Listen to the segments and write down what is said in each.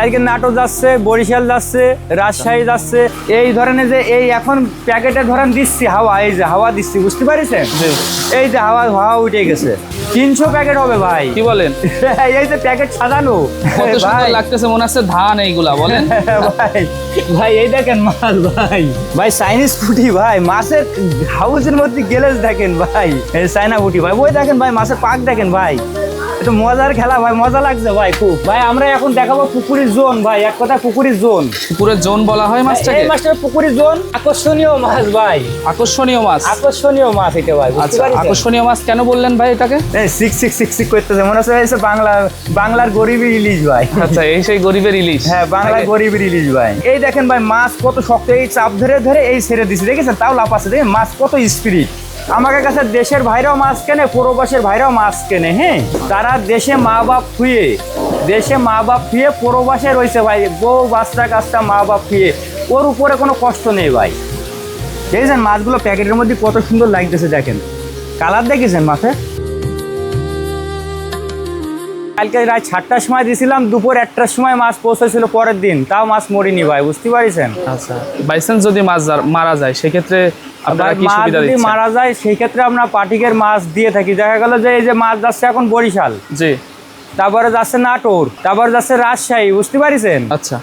আজকে নাটোর যাচ্ছে, বরিশাল যাচ্ছে, রাজশাহী যাচ্ছে। এই ধরনের যে এই এখন প্যাকেটে ধরেন দিচ্ছি হাওয়া, এই যে হাওয়া দিচ্ছি, বুঝতে পারছেন? এই যে হাওয়া হাওয়া উঠে গেছে। 300 প্যাকেট হবে ভাই। কি বলেন? এই যে প্যাকেট সাজানো, কত সুন্দর লাগতেছে, মনে হচ্ছে ধান এইগুলা। বলেন ভাই, ভাই এই দেখেন মাছ ভাই, ভাই চাইনিজ ফুটি ভাই, মাছের হাউসের মধ্যে গ্যালেজ দেখেন ভাই, এই চাইনা ফুটি ভাই, ওই দেখেন ভাই মাছের পাক দেখেন ভাই, এটা মজার খেলা ভাই, মজা লাগছে ভাই খুব। ভাই আমরা এখন দেখাবো পুকুরের জোন ভাই, এক কথা পুকুরের জোন। পুকুরের জোন বলা হয় মাছটাকে? এই মাছটা পুকুরের জোন, আকর্ষণীয় মাছ ভাই। আকর্ষণীয় মাছ? আকর্ষণীয় মাছ এটা ভাই। আচ্ছা, আকর্ষণীয় মাছ কেন বললেন ভাই এটাকে? এই সিক করতেছে, মনে হচ্ছে বাংলার গরিবের ইলিশ ভাই। আচ্ছা, এই সেই গরিবের ইলিশ। হ্যাঁ, বাংলার গরিবের ইলিশ ভাই। এই দেখেন ভাই মাছ কত শক্ত, এই চাপ ধরে ধরে এই ছেড়ে দিচ্ছে, দেখেছেন? তাও লাফাচ্ছে, দেখেন মাছ কত স্পিরিট। আমাদের কাছে দেশের ভাইরাও মাছ কেনে, প্রবাসের ভাইরাও মাছ কেনে। হ্যাঁ, তারা দেশে মা বাপ থুয়ে প্রবাসে রয়েছে ভাই, বউ বাচ্চা কাচ্চা মা বাপ থুয়ে, ওর উপরে কোনো কষ্ট নেই ভাই। দেখেছেন মাছগুলো প্যাকেটের মধ্যে কত সুন্দর লাগতেছে, দেখেন কালার দেখেছেন মাছের। কালকে রাত 7টার সময় দিয়েছিলাম, দুপুর 1টার সময় মাছ পৌঁছেছিল পরের দিন, তাও মাছ মরিনি ভাই, বুঝতে পারছেন? আচ্ছা, বাইসেন্স যদি মাছ মারা যায় সেক্ষেত্রে আপনারা কি সুবিধা দিচ্ছেন? যদি মারা যায় সেই ক্ষেত্রে আমরা পাটিকের মাছ দিয়ে থাকি। দেখা গেল যে এই যে মাছ যাচ্ছে এখন বরিশাল, জি, তারপরে যাচ্ছে নাটোর, তারপরে যাচ্ছে রাজশাহী, বুঝতে পারছেন? আচ্ছা,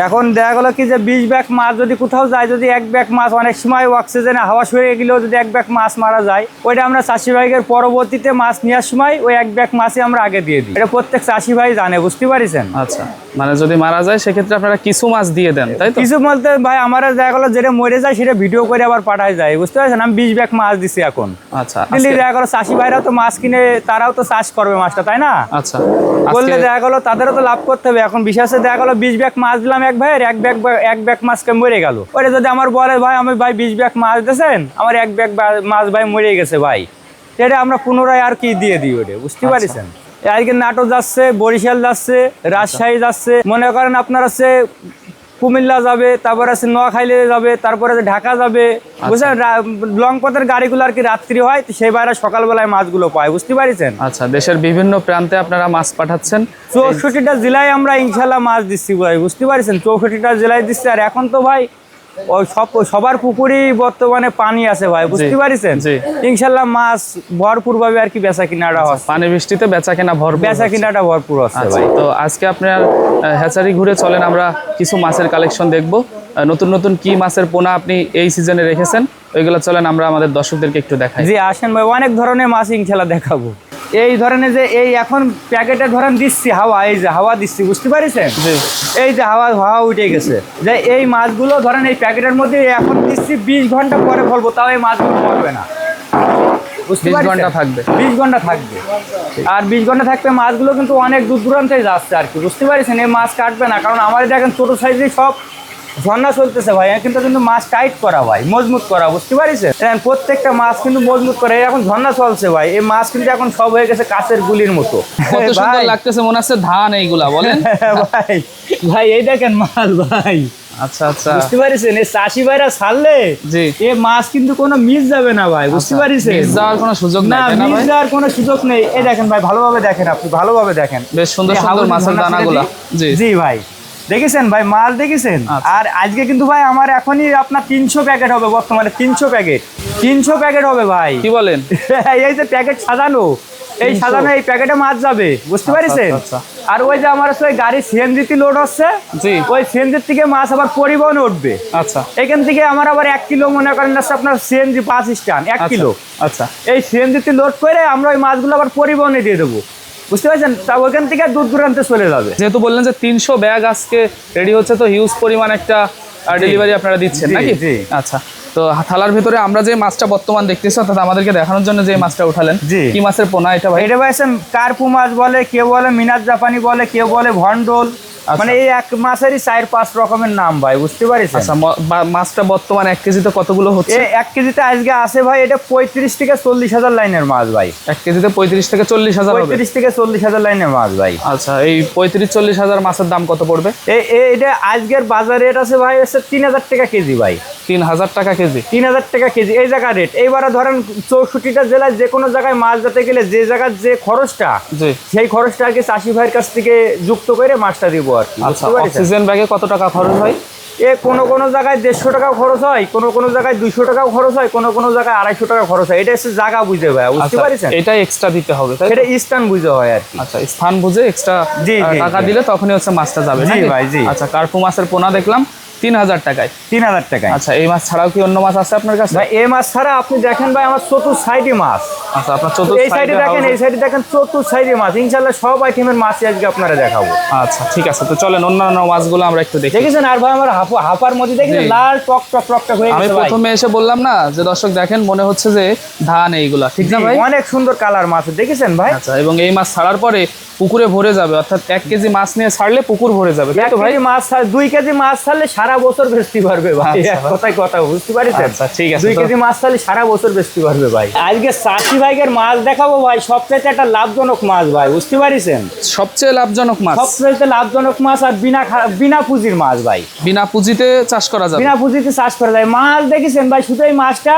এখন দেখা গেলো কি যে 20 ব্যাগ মাছ যদি কোথাও যায়, যদি 1 ব্যাগ মাছ অনেক সময় অক্সিজেনে হাওয়া সরে গেলেও যদি 1 ব্যাগ মাছ মারা যায়, ওইটা আমরা চাষি ভাইয়ের পরবর্তীতে মাছ নেওয়ার সময় ওই 1 ব্যাগ মাছই আমরা আগে দিয়ে দিই। এটা প্রত্যেক চাষি ভাই জানে, বুঝতে পারছেন? আচ্ছা, মানে যদি মারা যায় সেক্ষেত্রে আপনারা কিছু মাছ দিয়ে দেন, তাই তো? কিছু বলতে ভাই আমরা দেখা গেলো যেটা মরে যায় সেটা ভিডিও করে আবার পাঠায় যায়, বুঝতে পারছেন? আমি 20 ব্যাগ মাছ দিচ্ছি এখন। আচ্ছা, দিল্লি দেখা গেলো চাষি ভাইরাও তো মাছ কিনে, তারাও তো চাষ করবে মাছটা, তাই না? আচ্ছা, বললে দেখা গেলো তাদেরও তো লাভ করতে হবে। এখন বিশেষে দেখা গেলো 20 ব্যাগ মাছ দিলাম এক ভাইয়ের, এক ব্যাগ মাছকে মরে গেল, ওটা যদি আমার বলে ভাই আমি ভাই 20 ব্যাগ মাছ দিয়েছেন, আমার 1 ব্যাগ মাছ ভাই মরে গেছে ভাই, এটা আমরা পুনরায় আর কি দিয়ে দিই ওটা, বুঝতে পারছেন? আজকে নাটোর যাচ্ছে, বরিশাল যাচ্ছে, রাজশাহী যাচ্ছে, মনে করেন আপনার হচ্ছে কুমিল্লা যাবে, তারপরে আছে নোয়াখালী যাবে, তারপরে ঢাকা যাবে, বুঝছেন? লং পথের গাড়িগুলো আর কি রাত্রি হয়, সেই বাইরে সকালবেলায় মাছগুলো পায়, বুঝতে পারছেন? আচ্ছা, দেশের বিভিন্ন প্রান্তে আপনারা মাছ পাঠাচ্ছেন। 64টা জেলায় আমরা ইনশাল্লাহ মাছ দিচ্ছি ভাই, বুঝতে পারছেন? 64টা জেলায় দিচ্ছি। আর এখন তো ভাই ওই সবার পুকুরেই বর্তমানে পানি আছে ভাই, বুঝতে পারছেন? ইনশাল্লাহ মাছ ভরপুর ভাবে আর কি বেচা কিনাটা হচ্ছে, পানি বৃষ্টিতে বেচা কিনা ভরপুর, বেচা কিনাটা ভরপুর হচ্ছে ভাই। তো আজকে আপনার হ্যাচারি ঘুরে চলেন, আমরা কিছু মাছের কালেকশন দেখবো। নতুন নতুন কি মাছের পোনা আপনি এই সিজনে রেখেছেন, ওইগুলো চলেন আমরা আমাদের দর্শকদেরকে একটু দেখাই। জি আসেন ভাই, অনেক ধরনের মাছ ইনশাল্লাহ দেখাবো। এই ধরনের যে এই এখন প্যাকেটে ধরেন দিচ্ছি হাওয়া, এই যে হাওয়া দিচ্ছি, বুঝতে পারছেন? এই যে হাওয়া উঠে গেছে, যে এই মাছগুলো ধরেন এই প্যাকেটের মধ্যে এখন দিচ্ছি, 20 ঘন্টা পরে ফলবো, তাও এই মাছগুলো মরবে না, 20 ঘন্টা থাকবে, 20 ঘন্টা থাকবে। আর 20 ঘন্টা থাকবে মাছগুলো কিন্তু অনেক দূর দূরান্তে যাচ্ছে আর কি, বুঝতে পারছেন? এই মাছ কাটবে না, কারণ আমার দেখেন ছোট সাইজের সব ঝর্ণা চলতেছে ভাই, কিন্তু মাছ টাইট করা ভাই, মজবুত করা, বুঝতে পারছেন? প্রত্যেকটা মাছ কিন্তু মজবুত করে, এখন ঝর্ণা চলছে ভাই, এই মাছ কিন্তু এখন সব হয়ে গেছে কাঁচের গুলির মতো। কত সুন্দর লাগতেছে, মনে হচ্ছে ধান এইগুলা। বলেন ভাই, ভাই এই দেখেন মাছ ভাই। আচ্ছা, আচ্ছা, বুঝতে পারছেন? এই চাষি ভাইরা ছাড়লে এই মাছ কিন্তু কোনো মিস যাবে না ভাই, বুঝতে পারছেন? মিস যাওয়ার কোনো সুযোগ না, মিস যাওয়ার কোনো সুযোগ নেই। এই দেখেন ভাই, ভালোভাবে দেখেন, আপনি ভালোভাবে দেখেন, বেশ সুন্দর সুন্দর মাছের দানাগুলা। জি ভাই, দেখেছেন ভাই মাছ দেখেছেন? আর আজকে কিন্তু ভাই আমার এখনই আপনার 300 প্যাকেট হবে, বর্তমানে 300 প্যাকেট হবে ভাই। কি বলেন? এই যে প্যাকেট সাজানো, এই সাজানো এই প্যাকেটে মাছ যাবে, বুঝতে পারছেন? আর ওই যে আমার ওই গাড়ি সিএনজিতে লোড হচ্ছে, ওই সিএনজির থেকে মাছ আবার পরিবহনে উঠবে। আচ্ছা, এখান থেকে আমার আবার 1 কিলো মনে করেন আপনার সিএনজি 5 স্টান 1 কিলো। আচ্ছা, এই সিএনজিতে লোড করে আমরা ওই মাছগুলো আবার পরিবহনে দিয়ে দেবো, বুঝতে পারছেন? তা ওইখান থেকে দূর দূরান্তে চলে যাবে। যেহেতু বললেন যে 300 ব্যাগ আজকে রেডি হচ্ছে, তো হিউজ পরিমাণ একটা ডেলিভারি আপনারা দিচ্ছেন নাকি? আচ্ছা, তো থালার ভিতরে আমরা যে মাছটা বর্তমান দেখতেছি, অর্থাৎ আমাদেরকে দেখানোর জন্য যে মাছটা উঠালেন, কি মাছের পোনা এটা ভাই? এটা ভাই কার্পু মাছ বলে, কেউ বলে মিনার জাপানি বলে, কেউ বলে ভন্ডল, মানে এই এক মাছেরই 4-5 রকমের নাম ভাই, বুঝতে পারছেন? আচ্ছা, মাছটা বর্তমান 1 কেজিতে কতগুলো হচ্ছে? 1 কেজিতে আজকে আছে ভাই এটা 35 থেকে 40 হাজার লাইনের মাছ ভাই। 1 কেজিতে 35 থেকে 40 হাজার, 35 থেকে 40 হাজার লাইনের মাছ ভাই। আচ্ছা, এই 35-40 হাজার মাছের দাম কত পড়বে? এটা আজকের বাজার রেট আছে ভাই হচ্ছে 3000 টাকা কেজি ভাই। 3000 টাকা কেজি? 3000 টাকা কেজি এই জায়গা রেট। এইবারে ধরেন 64টা জেলায় যে কোনো জায়গায় মাছ যেতে গেলে যে জায়গার যে খরচটা, সেই খরচটা আর কি চাষি ভাইয়ের কাছ থেকে যুক্ত করে মাছটা দিব আর কি। আচ্ছা, অক্সিজেন ব্যাগে কত টাকা খরচ হয়? কোনো জায়গায় 150 টাকাও খরচ হয়, কোনো জায়গায় 200 টাকাও খরচ হয়, কোনো জায়গায় 250 টাকা খরচ হয়। এটা হচ্ছে জায়গা বুঝে ভাই, বুঝতে পারছেন? এটা এক্সট্রা দিতে হবে, তাই? এটা স্থান বুঝে হয় আর কি। আচ্ছা, স্থান বুঝে এক্সট্রা টাকা জি। দিলে তখনই হচ্ছে মাছটা যাবে। জি ভাই, জি। আচ্ছা, কার্পু মাছের পোনা দেখলাম 3000 টাকায়। 3000 টাকায়। আচ্ছা, এই মাছ ছাড়াও কি অন্য মাছ আছে আপনার কাছে? ভাই এই মাছ ছাড়া আপনি দেখেন ভাই আমার চতুর্থ সাইডে মাছ। আচ্ছা, আপনার চতুর্থ এই সাইডে দেখেন, এই সাইডে দেখেন, চতুর্থ সাইডে মাছ। ইনশাআল্লাহ সব আইটেমের মাছই আজকে আপনারা দেখাবো। আচ্ছা, ঠিক আছে, তো চলেন অন্যান্য মাছগুলো আমরা একটু দেখি। দেখেছেন আর ভাই আমার হাফার মধ্যে দেখেছেন লাল টক টক টক টক হয়ে আমি গেছে ভাই। প্রথমে এসে বললাম না যে দর্শক দেখেন মনে হচ্ছে যে ধান এইগুলা, ঠিক না ভাই? অনেক সুন্দর কালার মাছ দেখেছেন ভাই। আচ্ছা, এবং এই মাছ ছাড়ার পরে পুকুরে ভরে যাবে, অর্থাৎ 1 কেজি মাছ নিয়ে ছাড়লে পুকুর ভরে যাবে, তাই তো ভাই? 2 কেজি মাছ ছাড়লে সারা বছর বেচতে পারবে ভাই। আচ্ছা, এক কথায় কথা, বুঝতে পারছেন? আচ্ছা, ঠিক আছে। 2 কেজি মাছ ছাড়লে সারা বছর বেচতে পারবে ভাই। আজকে চাষি ভাইয়ের মাছ দেখাবো ভাই, সবচেয়ে একটা লাভজনক মাছ ভাই, বুঝতে পারছেন? সবচেয়ে লাভজনক মাছ, সবচেয়ে লাভজনক মাছ আর বিনা পুঁজির মাছ ভাই। বিনা পুঁজিতে চাষ করা যাবে। বিনা পুঁজিতে চাষ করা যায়। মাছ দেখেছেন ভাই, শুধু এই মাছটা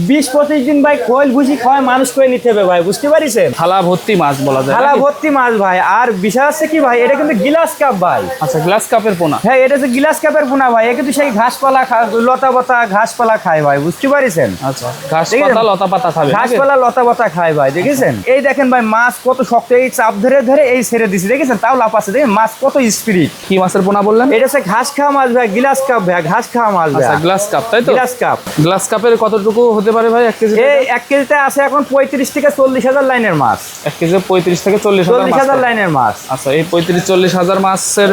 20-25 দিন ভাই খোল ভুসি খাওয়ায় মানুষ করে নিতে হবে ভাই, বুঝতে পারছেন? থালা ভর্তি মাছ বলা যায়, থালা নাকি? ভর্তি মাছ ভাই। আর বিষয় হচ্ছে কি ভাই, এটা কিন্তু গ্লাস কাপ ভাই। আচ্ছা, গ্লাস কাপের পোনা। হ্যাঁ, এটা হচ্ছে গ্লাস কাপের পোনা ভাই। এ কিন্তু সেই ঘাসপালা লতা পাতা ঘাসপালা খায় ভাই, বুঝতে পারছেন? আচ্ছা, ঘাস পাতা লতা পাতা খাবে, নাকি? ঘাসপালা লতা পাতা খায় ভাই, দেখেছেন? এই দেখেন ভাই মাছ কত শক্ত, এই চাপ ধরে ধরে এই ছেড়ে দিছে, দেখেছেন? তাও লাফ আছে, দেখেন মাছ কত স্পিরিট। কি মাছের পোনা বললেন? এটা হচ্ছে ঘাস খাওয়া মাছ ভাই, গ্লাস কাপ ভাই, ঘাস খাওয়া মাছ ভাই। আচ্ছা, গ্লাস কাপ, তাই তো? Glass cup. গ্লাস কাপের কতটুকু হতে পারে ভাই 1 কেজি? এই 1 কেজিতে আছে এখন 35 থেকে 40 হাজার লাইনের মাছ। 1 কেজি 35 থেকে 40 হাজার লাইনের মাছ। আচ্ছা, এই 35-40 হাজার মাছের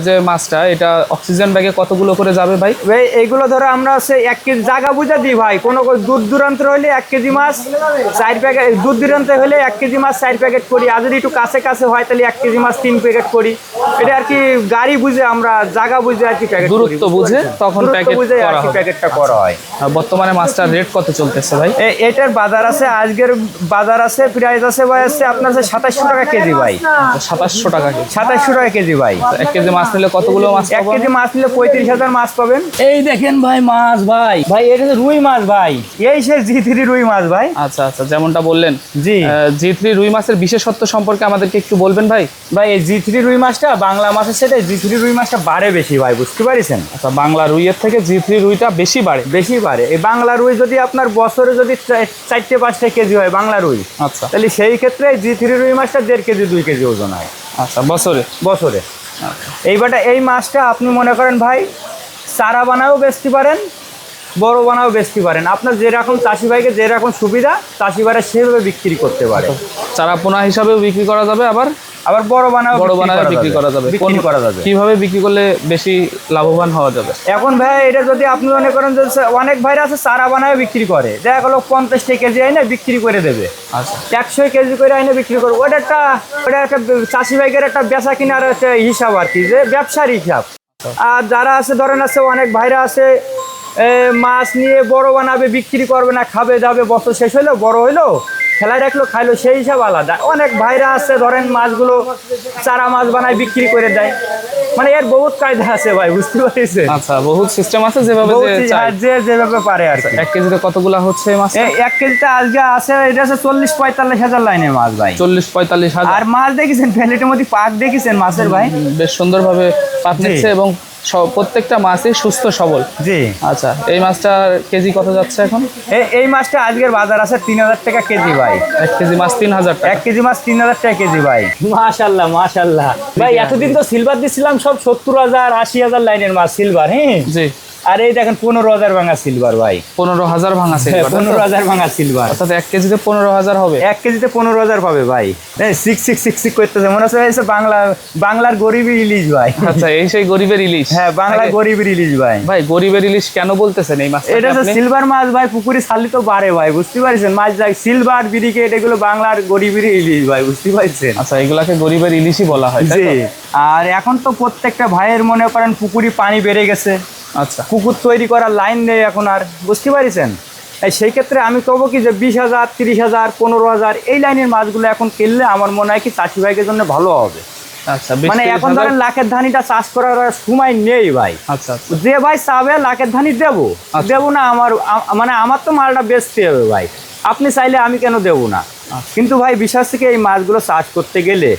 যে মাছটা, এটা অক্সিজেন ব্যাগে কতগুলো করে যাবে ভাই? ভাই এইগুলো ধরো আমরা হচ্ছে 1 কেজি জায়গা বুঝা দিই ভাই। কোনো দূর দূরান্ত হলে 1 কেজি মাছ 4 প্যাকেট, দূর দূরান্ত হলে 1 কেজি মাছ 4 প্যাকেট করি। আর যদি একটু কাছে কাছে হয় তাহলে 1 কেজি মাছ 3 প্যাকেট করি। এটা আর কি গাড়ি বুঝে, আমরা জায়গা বুঝে আর কি প্যাকেট করি। দূরত্ব বুঝে তখন প্যাকেট বুঝে আর করা কি হয়। প্যাকেটটা করা হয়। আর বর্তমানে মাছটার রেট কত চলতেছে ভাই? এটার বাজার আছে, আজকের বাজার আছে, প্রাইস আছে ভাই আছে আপনার 2700 টাকা কেজি ভাই। 2700 টাকা কেজি। 2700 টাকা কেজি ভাই। 1 কেজি মাছ নিলে কতগুলো মাছ 1 পাবো? কেজি মাছ নিলে 35,000 মাছ পাবেন। এই দেখেন ভাই মাছ ভাই, ভাই এটা হচ্ছে রুই মাছ ভাই। এই সে G3 রুই মাছ ভাই। আচ্ছা আচ্ছা, যেমনটা বললেন জি। G3 রুই মাছের বিশেষত্ব সম্পর্কে আমাদেরকে একটু বলবেন ভাই? ভাই এই G3 রুই মাছটা বাংলা মাছের সাথে G3 রুই মাছটা বাড়ে বেশি ভাই, বুঝতে পারছেন? আচ্ছা, বাংলা রুইয়ের থেকে G3 রুইটা বেশি বাড়ে? বেশি বাড়ে। এই বাংলা রুই যদি আপনার বছরে যদি 4-5 কেজি হয় বাংলা রুই, আচ্ছা তাহলে সেই ক্ষেত্রে G3 রুই মাছটা 1.5 কেজি 2 কেজি ওজন হয়। আচ্ছা, বছরে? বছরে। আচ্ছা। এইবারটা এই মাছটা আপনি মনে করেন ভাই চারা বানাও বেচতে পারেন, বড় বানাও বেচতে পারেন। আপনার যেরকম চাষি ভাইকে যেরকম সুবিধা চাষি ভাইরা সেভাবে বিক্রি করতে পারে। চারা পোনা হিসাবেও বিক্রি করা যাবে, আবার বড় বানাও বিক্রি করা যাবে। বিক্রি করা যাবে। কিভাবে বিক্রি করলে বেশি লাভবান হওয়া যাবে? এখন ভাই এটা যদি আপনি মনে করেন যে অনেক ভাইরা আছে চারা বানায় বিক্রি করে, দেখা গেলো 50 কেজি আইনে বিক্রি করে দেবে। আচ্ছা, 100 কেজি করে আইনে বিক্রি করবে। ওটা একটা চাষি ভাইকের একটা বেচা কিনার একটা হিসাব আর কি, যে ব্যবসার হিসাব। আর যারা আছে ধরেন আছে অনেক ভাইরা আছে মাছ নিয়ে বড় বানাবে, বিক্রি করবে না, খাবে যাবে, বছর শেষ হইলো বড় হইলো খেলায় রাখলো খাইলো, সেই হিসাব আলাদা। অনেক ভাইরা আছে ধরেন মাছগুলো চারা মাছ বানায় বিক্রি করে দেয়। মানে এর বহুত কায়দা আছে ভাই, বুঝতে পারছেন? আচ্ছা, বহুত সিস্টেম আছে যেভাবে যে যেভাবে পারে আর কি। 1 কেজিতে কতগুলা হচ্ছে মাছ? 1 কেজিতে আজকে আছে এটা আছে 40-45 হাজার লাইনের মাছ ভাই। 40-45 হাজার। আর মাছ দেখেছেন প্লেটের মধ্যে পাক দেখেছেন মাছের ভাই, বেশ সুন্দরভাবে পাক নিচ্ছে এবং প্রত্যেকটা মাছই সুস্থ সবল। জি। আচ্ছা, এই মাছটার কেজি কত যাচ্ছে এখন? এই মাছটা আজকের বাজার আছে 3000 টাকা কেজি ভাই। 1 কেজি মাছ 3000 টাকা? 1 কেজি মাছ 3000 টাকা কেজি ভাই। মাশাআল্লাহ মাশাআল্লাহ ভাই। এতদিন তো সিলভার দিছিলাম সব 70,000 80,000 লাইনের মাছ সিলভার। হ্যাঁ জি। আর এই দেখেন 15,000 ভাঙা সিলভার ভাই। 15,000 ভাঙা সিলভার? 15,000 ভাঙা সিলভার। অর্থাৎ 1 কেজিতে 15,000 হবে? 1 কেজিতে 15,000 পাবে ভাই। সিক করতেছে, মনে হচ্ছে বাংলার গরিবের ইলিশ ভাই। আচ্ছা, এই সেই গরিবের ইলিশ? হ্যাঁ, বাংলার গরিবের ইলিশ ভাই। ভাই গরিবের ইলিশ কেন বলতেছেন এই মাছ? এটা তো সিলভার মাছ ভাই, পুকুরে ছাড়লে তো বাড়ে ভাই, বুঝতে পারছেন? মাছ যাই সিলভার বিরিকেট এগুলো বাংলার গরিবের ইলিশ ভাই, বুঝতে পারছেন? আচ্ছা, এগুলাকে গরিবের ইলিশই বলা হয়, তাই তো? আর এখন তো প্রত্যেকটা ভাইয়ের মনে করেন পুকুরে পানি বেড়ে গেছে। আচ্ছা, পুকুর তৈরি করার লাইন নেই এখন আর, বুঝতে পারছেন? সেই ক্ষেত্রে আমি কব কি যে 20,000 30,000 15,000 এই লাইনের মাছগুলো এখন কিনলে আমার মনে হয় কি চাষি ভাইদের জন্য ভালো হবে। আচ্ছা, মানে এখন ধরেন লাখের ধানিটা চাষ করার সময় নেই ভাই। আচ্ছা, যে ভাই চাবে লাখের ধানি দেবো, দেবো না মানে আমার তো মালটা বেচতে হবে ভাই। আপনি চাইলে আমি কেন দেবো না? কিন্তু ভাই বিশ্বাস থেকে এই মাছগুলো চাষ করতে গেলে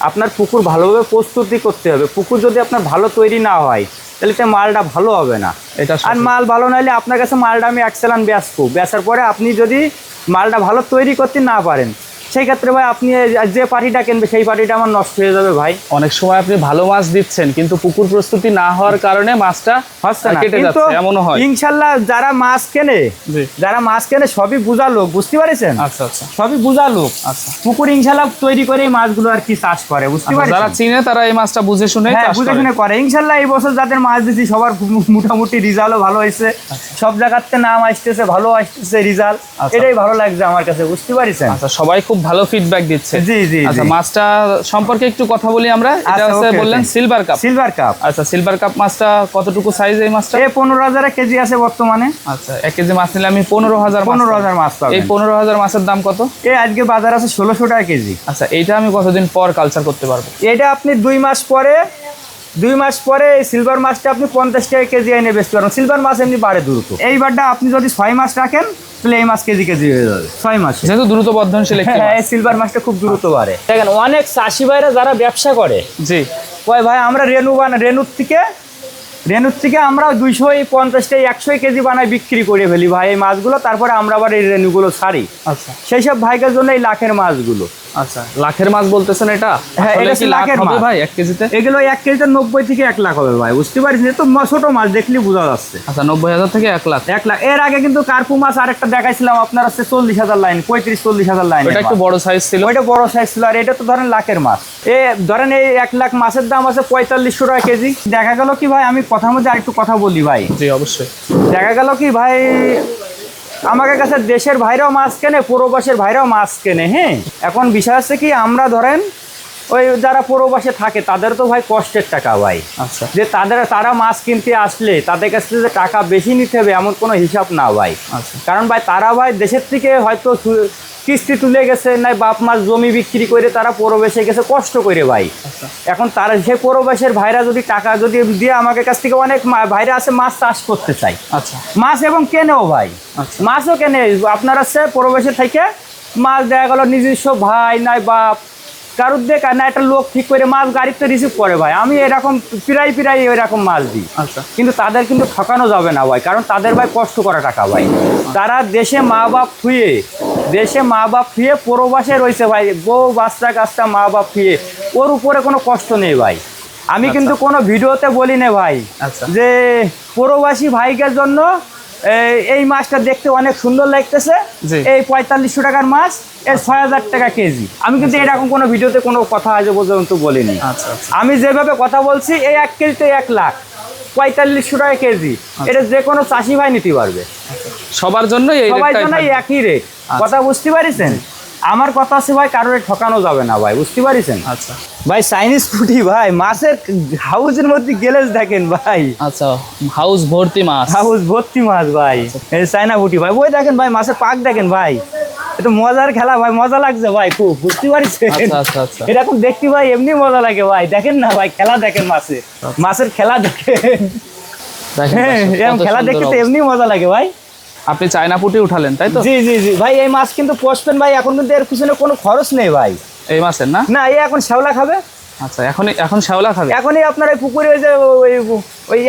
আপনার পুকুর ভালোভাবে প্রস্তুতি করতে হবে। পুকুর যদি আপনার ভালো তৈরি না হয় তাহলে তো মালটা ভালো হবে না। এটা আর মাল ভালো না হলে আপনার কাছে মালটা আমি এক চালান বেচার পরে আপনি যদি মালটা ভালো তৈরি করতে না পারেন, সেই ক্ষেত্রে ভাই আপনি যে পার্টিটা কিনবে সেই পার্টিটা আমার নষ্ট হয়ে যাবে ভাই। অনেক সময় আপনি ভালো মাছ দিচ্ছেন কিন্তু পুকুর প্রস্তুতি না হওয়ার কারণে মাছটা হচ্ছে না। কেটে কিন্তু যাচ্ছে, এমনও হয়। ইনশাল্লাহ যারা মাছ কেনে সবই বুঝা লোক, বুঝতে পারছেন? আচ্ছা আচ্ছা সবই বুঝা লোক। আচ্ছা, পুকুর ইনশাল্লাহ তৈরি করে এই মাছগুলো আর কি চাষ করে, বুঝতে পারছেন? যারা চিনে তারা এই মাছটা বুঝে শুনে হ্যাঁ, বুঝে শুনে করে। ইনশাল্লাহ এই বছর যাদের মাছ দিচ্ছি সবার মোটামুটি রেজাল্টও ভালো হয়েছে। সব জায়গাতে নাম আসতেছে, ভালো আসতেছে রেজাল্ট। এটাই ভালো লাগছে আমার কাছে, বুঝতে পারছেন? আচ্ছা, সবাই খুব ভালো ফিডব্যাক দিচ্ছে। জি জি। আচ্ছা, মাছটা সম্পর্কে একটু কথা বলি আমরা। এটা আচ্ছা, হচ্ছে ওকে, বললেন okay. Silver cup. Silver cup. আচ্ছা, সিলভার কাপ মাছটা কতটুকু সাইজ এই মাছটা? 15,000 কেজি আছে বর্তমানে। আচ্ছা, 1 কেজি মাছ নিলে আমি 15,000 মাছ পাবেন। এই 15,000 মাছের দাম কত? আজকে বাজার আছে 1600 টাকা কেজি। আচ্ছা, এইটা আমি কতদিন পর কালচার করতে পারবো? এটা আপনি 2 মাস পরে এই সিলভার মাছটা আপনি 50 টাকা কেজি এনে বেচতে পারবেন। সিলভার মাছ এমনি বাড়ে দ্রুত। এইবারটা আপনি যদি 6 মাস রাখেন তাহলে এই মাছ কেজি হয়ে যাবে 6 মাসে। যেহেতু দ্রুত বর্ধনশীল একটি হ্যাঁ, মাছ। এই সিলভার মাছটা খুব দ্রুত বাড়ে। দেখেন অনেক চাষি ভাইরা যারা ব্যবসা করে, জি, ওই ভাই আমরা রেনুর থেকে আমরা 250 100 কেজি বানাই বিক্রি করে ফেলি ভাই এই মাছগুলো। তারপরে আমরা আবার এই রেনুগুলো ছাড়ি। আচ্ছা সেই সব ভাইদের জন্য এই লাখের মাছগুলো। আচ্ছা, লাখের মাছ বলতেছেন এটা? হ্যাঁ, আসলে এটা কি লাখ লাখের হবে মাছ ভাই 1 কেজিতে? এগুলো 1 কেজিতে 90 থেকে 1 লাখ হবে ভাই, বুঝতে পারছেন? তো ছোট মাছ দেখলে বোঝা যাচ্ছে। আচ্ছা, 90,000 থেকে 1 লাখ। 1 লাখ। এর আগে কিন্তু কার্পু মাছ আরেকটা দেখাইছিলাম আপনার হচ্ছে 40,000 লাইন, 35-40,000 লাইন। এটা একটু বড় সাইজ ছিল। ওইটা বড় সাইজ ছিল। আর এটা তো ধরেন লাখের মাছ। ধরেন এই 1 লাখ মাছের দাম আছে 4500 টাকা কেজি। দেখা গেল কি ভাই, আমি কথার মধ্যে আরেকটু কথা বলি ভাই। জি, অবশ্যই। দেখা গেল কি ভাই, আমাদের কাছে দেশের ভাইরাও মাছ কেনে, প্রবাসের ভাইরাও মাছ কেনে। হ্যাঁ, এখন বিষয় হচ্ছে কি, আমরা ধরেন ওই যারা প্রবাসে থাকে তাদের তো ভাই কষ্টের টাকা ভাই। আচ্ছা, যে তারা মাছ কিনতে আসলে তাদের কাছ থেকে যে টাকা বেশি নিতে হবে এমন কোনো হিসাব না ভাই। আচ্ছা, কারণ ভাই তারা ভাই দেশের থেকে হয়তো কিস্তি তুলে গেছে, নাই বাপ মাছ জমি বিক্রি করে তারা প্রবাসে গেছে কষ্ট করে ভাই। এখন তারা সেই প্রবাসের ভাইরা যদি টাকা যদি দিয়ে আমাদের কাছ থেকে, অনেক ভাইরা আছে মাছ চাষ করতে চাই। আচ্ছা, মাছ এবং কেনেও ভাই, আচ্ছা। মাছও কেনে। আপনার আছে প্রবাসে থেকে মাছ দেখা গেল নিজস্ব ভাই নাই বাপ কারুর দেখা না একটা লোক ঠিক করে মাছ গাড়িতে রিসিভ করে ভাই। আমি এরকম প্রায় এরকম মাছ দিই। আচ্ছা, কিন্তু তাদের কিন্তু ঠকানো যাবে না ভাই, কারণ তাদের ভাই কষ্ট করা টাকা ভাই। তারা দেশে মা বাপ থুয়ে প্রবাসে রয়েছে ভাই, বউ বাচ্চা কাচ্চা মা বাপ থুয়ে, ওর উপরে কোনো কষ্ট নেই ভাই। আমি কিন্তু কোনো ভিডিওতে বলি না ভাই আচ্ছা, যে প্রবাসী ভাইকের জন্য এই মাছটা দেখতে অনেক সুন্দর লাগতেছে, জি। এই 4500 টাকার মাছ এর 6000 টাকা কেজি। আমি কিন্তু এরকম কোনো ভিডিওতে কোনো কথা আজ পর্যন্ত বলিনি। আচ্ছা, আচ্ছা। আমি যেভাবে কথা বলছি, এই 1 কেজিতে 1 লাখ 4500 টাকা কেজি। এটা যে কোনো চাষি ভাই নিতে পারবে। সবার জন্য এই সবার রেটটাই জন্য থাকবে। একই রেট। কথা বুঝতে পারিছেন? আমার কথা আছে ভাই, কারোর ঠকানো যাবে না ভাই, বুঝতে পারিছেন? আচ্ছা ভাই চাইনিজ ফুটি ভাই, মাছের হাউসের মধ্যে গেলে দেখেন ভাই, আচ্ছা, হাউস ভর্তি মাছ। হাউস ভর্তি মাছ ভাই। এই চাইনা ফুটি ভাই, ওই দেখেন ভাই মাছের পাক দেখেন ভাই। এটা মজার খেলা ভাই, মজা লাগছে ভাই খুব, বুঝতে পারছেন? আচ্ছা, আচ্ছা, আচ্ছা। এরকম দেখতে ভাই এমনি মজা লাগে ভাই। দেখেন না ভাই, খেলা দেখেন মাছের খেলা দেখেন। দেখেন হ্যাঁ, দর্শক, এরকম কত খেলা সুন্দর দেখতে তো অবস্থা। এমনি মজা লাগে ভাই। আপনি চায়না পুঁটি উঠালেন তাই তো? জি জি জি ভাই, এই মাছ কিন্তু পোষবেন ভাই, এখন কিন্তু এর পিছনে কোনো খরচ নেই ভাই। এই মাছের না? না, এই এখন শ্যাওলা খাবে। আচ্ছা, এখন শ্যাওলা খাবে? এখনই আপনার এই পুকুরে ওই যে ওই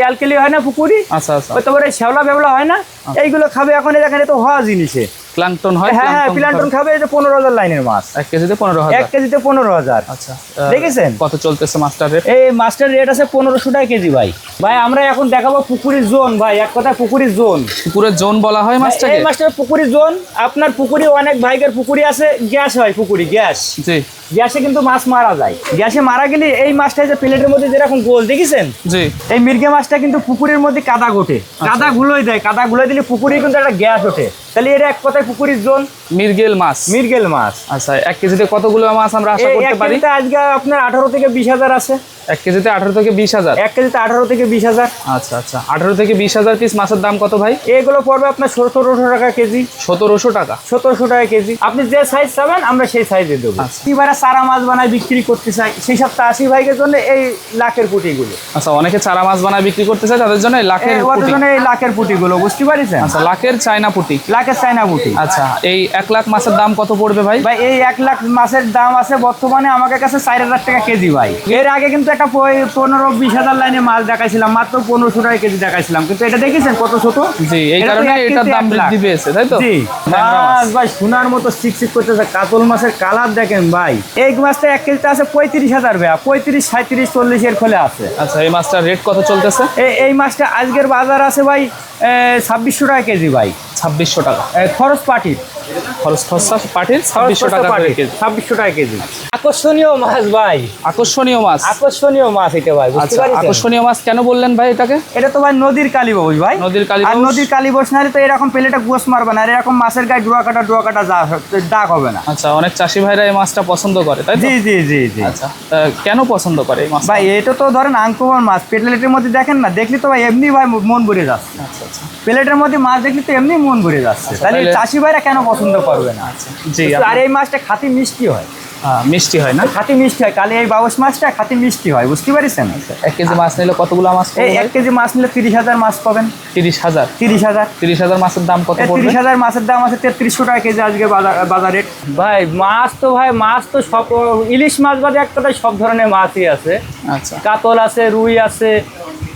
অ্যালকেলি হয় না পুকুরি, আচ্ছা, আচ্ছা। ওই তারপরে শ্যাওলা বেবলা হয় না, এইগুলো খাবে এখন। এখানে তো হওয়া জিনিসে প্লাঙ্কটন হয়? হ্যাঁ হ্যাঁ, প্লান্টন খাবে। এই যে 15,000 লাইনের মাছ, 1 কেজিতে 15,000। 1 কেজিতে 15,000। আচ্ছা, দেখেছেন কত চলতেছে মাছটার রেট? এই মাছটার রেট আছে 1500 টাকা কেজি ভাই। ভাই আমরা এখন দেখাবো পুকুরির জোন ভাই, এক কথায় পুকুরির জোন। পুকুরের জোন বলা হয় মাছটাকে? এই মাছটার পুকুরির জোন। আপনার পুকুরি অনেক ভাইদের পুকুরি আছে, গ্যাস হয় পুকুরি, গ্যাস। জি, গ্যাসে কিন্তু মাছ মারা যায়। গ্যাসে মারা গেলে এই মাছটা যে প্লেটের মধ্যে যেরকম গোল দেখেছেন, জি। এই মির্গে মাছটা কিন্তু পুকুরের মধ্যে কাদা ঘটে, কাদা গুলোই দেয়, কাদা গুলোই দিলে পুকুরে কিন্তু একটা গ্যাস ওঠে। তাহলে এটা এক কথায় পুকুরির জোন, মিরগেল মাছ। মির্গেল মাছ। আচ্ছা, 1 কেজিতে কতগুলো মাছ আমরা আশা করতে পারি? আজকে আপনার 18 থেকে 20,000 আছে। 1 কেজিতে 18 থেকে 20,000? 1 কেজিতে 18 থেকে 20,000। আচ্ছা, আচ্ছা, 18 থেকে 20,000 পিস মাছের দাম কত ভাই? এগুলো পড়বে আপনার 1700 টাকা কেজি। 1700 টাকা? 1700 টাকা কেজি। আপনি যে সাইজ চাবেন আমরা সেই সাইজে দেবো। আচ্ছা। এবারে সারা মাছ বানায় বিক্রি করতে চাই, সেই সব 80 ভাইয়ের জন্য এই লাখের পুঁটিগুলো। আচ্ছা, অনেকে চারা মাছ বানায় বিক্রি করতে চায়, তাদের জন্য এই লাখের ওদের পুঁটি। জন্য এই লাখের পুঁটিগুলো, বুঝতে পারছেন? আচ্ছা, লাখের চায়না পুঁটি। ব্ল্যাকের চাইনা পুঁটি। আচ্ছা, এই 1 লাখ মাছের দাম কত পড়বে ভাই? ভাই এই 1 লাখ মাছের দাম আছে বর্তমানে আমাদের কাছে 4,000 টাকা কেজি ভাই। এর আগে কিন্তু একটা 15-20 হাজার লাইনে মাছ দেখাইছিলাম, মাত্র 1500 টাকা কেজি দেখাইছিলাম, কিন্তু এটা দেখেছেন কত ছোট। জি, এই কারণে এটার দাম বৃদ্ধি পেয়েছে, তাই তো? জি, মাছ ভাই সোনার মতো চিকচিক করতেছে, কাতল মাছের কালার দেখেন ভাই। এই মাছটা 1 কেজিতে আছে 35,000 ভাই, 35, 37, 40 এর ফলে আছে। আচ্ছা, এই মাছটার রেট কত চলতেছে? এই মাছটা আজকের বাজার আছে ভাই 2600 টাকা কেজি ভাই। 2600 টাকা খরচ পাটির, খরচ পাটির 2600 টাকা করে কেজি। 2600 টাকা কেজি। আকর্ষণীয় মাছ ভাই, আকর্ষণীয় মাছ। আকর্ষণীয় মাছ এটা ভাই, বুঝতে আচ্ছা, পারছেন? আকর্ষণীয় মাছ কেন বললেন ভাই এটাকে? এটা তো ভাই নদীর কালীবাউস ভাই। নদীর আর কালীবাউস। নদীর কালীবাউস নাহলে তো এরকম পেলেটা গোস মারবে না, আর এরকম মাছের গায়ে ডোয়া কাটা দাগ হবে না। আচ্ছা, অনেক চাষি ভাইরা এই মাছটা পছন্দ করে, তাই তো? জি জি জি জি। আচ্ছা, কেন পছন্দ করে এই মাছ? ভাই এটা তো ধরেন আঙ্কমন মাছ, প্লেটের মধ্যে দেখেন না, দেখলি তো ভাই এমনি ভাই মন ভরে যাচ্ছে। আচ্ছা আচ্ছা, প্লেটের মধ্যে মাছ দেখলি তো এমনি মন ভরে যাচ্ছে, তাহলে তাহলে- চাষি ভাইরা কেন পছন্দ করবে না? জি। আর এই মাছটা খাঁটি মিষ্টি হয়, মিষ্টি হয় না? খাঁটি মিষ্টি হয়, কালি এই বাউস মাছটা খাঁটি মিষ্টি হয়, বুঝতে পারছেন? 1 কেজি মাছ নিলে কতগুলো মাছ এই পাবো? 1 কেজি মাছ নিলে 30,000 মাছ পাবেন। 30,000। 30,000। 30,000 মাছের দাম কত পড়বে? 30,000 মাছের দাম আছে 3300 টাকা কেজি আজকে বাজার রেট। ভাই মাছ তো সব, ইলিশ মাছ বাদে এক কথায় সব ধরনের মাছই আছে। আচ্ছা, কাতল আছে, রুই আছে,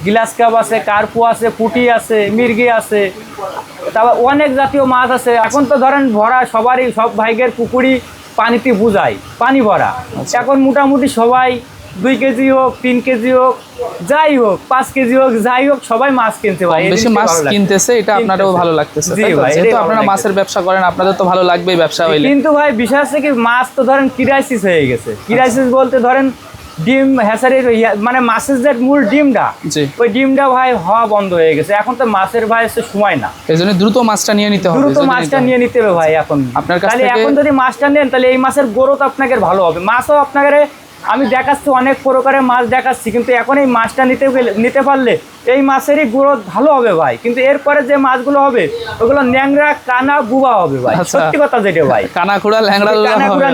গ্লাস কাপ আছে, কার্পু আছে, পুঁটি আছে, মির্গি আছে, তারপর অনেক জাতীয় মাছ আছে। এখন তো ধরেন ভরা সবারই, সব ভাইগের পুকুরি পানিতে বুঝায়, পানি ভরা। এখন মোটামুটি সবাই 2 কেজি হোক, 3 কেজি হোক, যাই হোক, 5 কেজি হোক, যাই হোক, সবাই মাছ কিনতে ভাই। বেশি মাছ কিনতেছে, এটা আপনারও ভালো লাগতেছে, জি তাই তো? ভাই, যেহেতু এটাই আপনারা ভালো মাছের ব্যবসা করেন, আপনাদের তো ভালো লাগবেই ব্যবসা হইলে। কিন্তু ভাই বিষয় হচ্ছে কি, মাছ তো ধরেন ক্রাইসিস হয়ে গেছে। ক্রাইসিস বলতে ধরেন ডিম হ্যাচারির মানে মাছের যে মূল ডিমটা, জি। ওই ডিমটা ভাই হওয়া বন্ধ হয়ে গেছে। এখন তো মাছের ভাই হচ্ছে সময় না, এই জন্য দ্রুত মাছটা নিয়ে নিতে হবে। দ্রুত মাছটা নিয়ে নিতে হবে ভাই এখন। আপনার কাছ তাহলে থেকে- এখন যদি মাছটা নেন তাহলে এই মাছের গ্রোথ আপনাকে ভালো হবে। মাছও আপনাকে আমি দেখাচ্ছি, অনেক প্রকারের মাছ দেখাচ্ছি, কিন্তু এখন এই মাছটা নিতে পারলে এই মাছেরই গ্রোথ ভালো হবে ভাই। কিন্তু এরপরে যে মাছগুলো হবে ওগুলো ন্যাংরা, কানা, বুবা হবে ভাই। আচ্ছা। সত্যি কথা যেটা ভাই, কানাখুড়া, ল্যাংড়া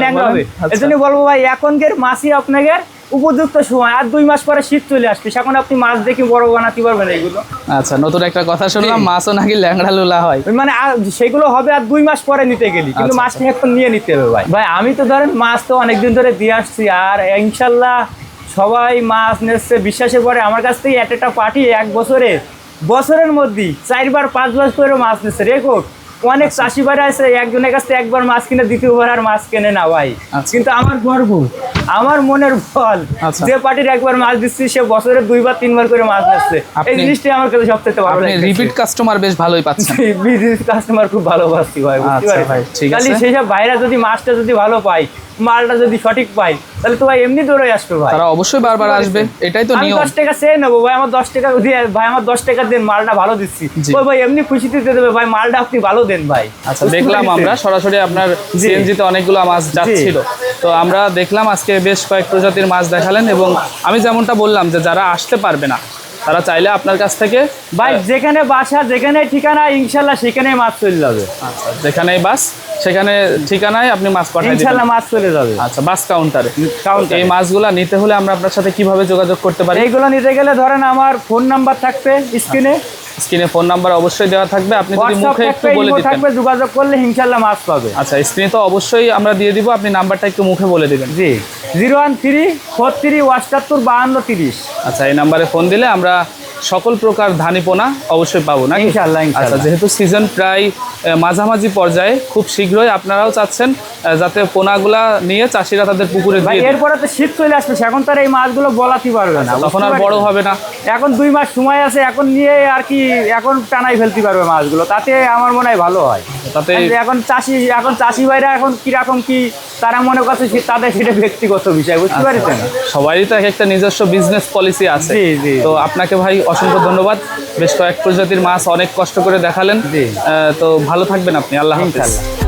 ন্যাংরা হবে। এই জন্য বলবো ভাই, এখনকার মাছই আপনাকে উপযুক্ত সময়। আর 2 মাস পরে শীত চলে আসবে, এখন আপনি মাছ দেখে বড় বানাতে পারবেন এইগুলো। আচ্ছা, নতুন একটা কথা শুনলাম, মাছও নাকি ল্যাংড়া লুলা হয়। মানে সেগুলো হবে আর 2 মাস পরে নিতে গেলি, কিন্তু আচ্ছা, মাছটা এখন নিয়ে নিতে হবে ভাই। ভাই আমি তো ধরেন মাছ তো অনেকদিন ধরে দিয়ে আসছি, আর ইনশাল্লাহ সবাই মাছ নিচ্ছে বিশ্বাসের পরে। আমার কাছ থেকে একটা পার্টি 1 বছরের মধ্যেই 4বার 5বার করে মাছ নিচ্ছে, রেকর্ড। অনেক চাষি ভাইরা আছে একজনের কাছ থেকে একবার মাছ কিনে দ্বিতীয়বার আর মাছ কেনে না ভাই। আচ্ছা। কিন্তু আমার গর্ব, আমার মনের ফল, আচ্ছা। যে পার্টির একবার মাছ দিচ্ছি সে বছরে 2বার 3বার করে মাছ নিচ্ছে। এই আপনি- জিনিসটাই আমার কাছে সবথেকে ভালো আপনি লাগে। রিপিট কাস্টমার বেশ ভালোই পাচ্ছেন। কাস্টমার খুব ভালোবাসি ভাই, বুঝতে আচ্ছা পারছেন? ভাই, ঠিক খালি আছে। সেসব ভাইরা যদি মাছটা যদি ভালো পায়, মালটা যদি সঠিক পাই, তাহলে তো ভাই এমনি দৌড়ে আসবে ভাই। তারা অবশ্যই বারবার আসবে, এটাই তো আমি নিয়ম। 10 টাকা চেয়ে নেবো ভাই, আমার 10 টাকা দিয়ে, ভাই আমার 10 টাকা দেন, মালটা ভালো দিচ্ছি। জি। ওই ভাই এমনি খুশিতে দিয়ে দেবে ভাই, মালটা আপনি ভালো দেন ভাই। আচ্ছা, বুঝতে দেখলাম পেরেছেন? আমরা সরাসরি আপনার জি। সিএনজিতে অনেকগুলো মাছ যাচ্ছিল, তো আমরা দেখলাম আজকে বেশ কয়েক প্রজাতির মাছ দেখালেন। এবং আমি যেমনটা বললাম যে যারা আসতে পারবে না তারা চাইলে আপনার কাছ থেকে ভাই যেখানে বাসা, যেখানে ঠিকানা, ইনশাল্লাহ সেখানেই মাছ চলে যাবে। আচ্ছা, যেখানেই বাস সেখানে ঠিকানায় আপনি মাছ পাঠিয়ে দিবেন। ইনশাল্লাহ মাছ চলে যাবে। আচ্ছা, বাস কাউন্টারে। কাউন্টারে। এই মাছগুলো নিতে হলে আমরা আপনার সাথে কিভাবে যোগাযোগ করতে পারি? এইগুলো নিতে গেলে ধরেন আমার ফোন নাম্বার থাকবে স্ক্রিনে, স্ক্রিনে ফোন নাম্বার অবশ্যই দেওয়া থাকবে, আপনি যদি হোয়াটসঅ্যাপ মুখে একটু থাকবে, বলে ইমো দিতেন। থাকবে, যোগাযোগ করলে ইনশাল্লাহ মাছ পাবে। আচ্ছা, স্ক্রিনে তো অবশ্যই আমরা দিয়ে দিব, আপনি নাম্বারটা একটু মুখে বলে দিবেন। জি, 01343785230। আচ্ছা, এই নাম্বারে ফোন দিলে আমরা সকল প্রকার ধানি পোনা অবশ্যই পাবো না? ইনশাল্লাহ, আচ্ছা, ইনশাল্লাহ। যেহেতু সিজন প্রায় মাঝামাঝি পর্যায়ে, খুব শীঘ্রই আপনারাও চাচ্ছেন যাতে পোনাগুলা নিয়ে চাষিরা তাদের পুকুরে ভাই দিয়ে দেয়। এরপরে তো শীত চলে আসবে, এখন তার এই মাছগুলো বলাতে পারবে না, তখন আর বুঝতে বড় পারছেন? হবে না। এখন 2 মাস সময় আছে, এখন নিয়ে আর কি এখন টানাই ফেলতে পারবে মাছগুলো, তাতে আমার মনে হয় ভালো হয়। তাতে এখন চাষি ভাইরা এখন কিরকম কি তারা মনে করছে তাদের সেটা ব্যক্তিগত বিষয়, বুঝতে পারছেন? সবারই তো এক একটা নিজস্ব বিজনেস পলিসি আছে। জি, জি। তো আপনাকে ভাই অসংখ্য ধন্যবাদ, বেশ কয়েক প্রজাতির মাছ অনেক কষ্ট করে দেখালেন। জি। তো ভালো থাকবেন আপনি, আল্লাহ হাফেজ। ইনশাল্লাহ।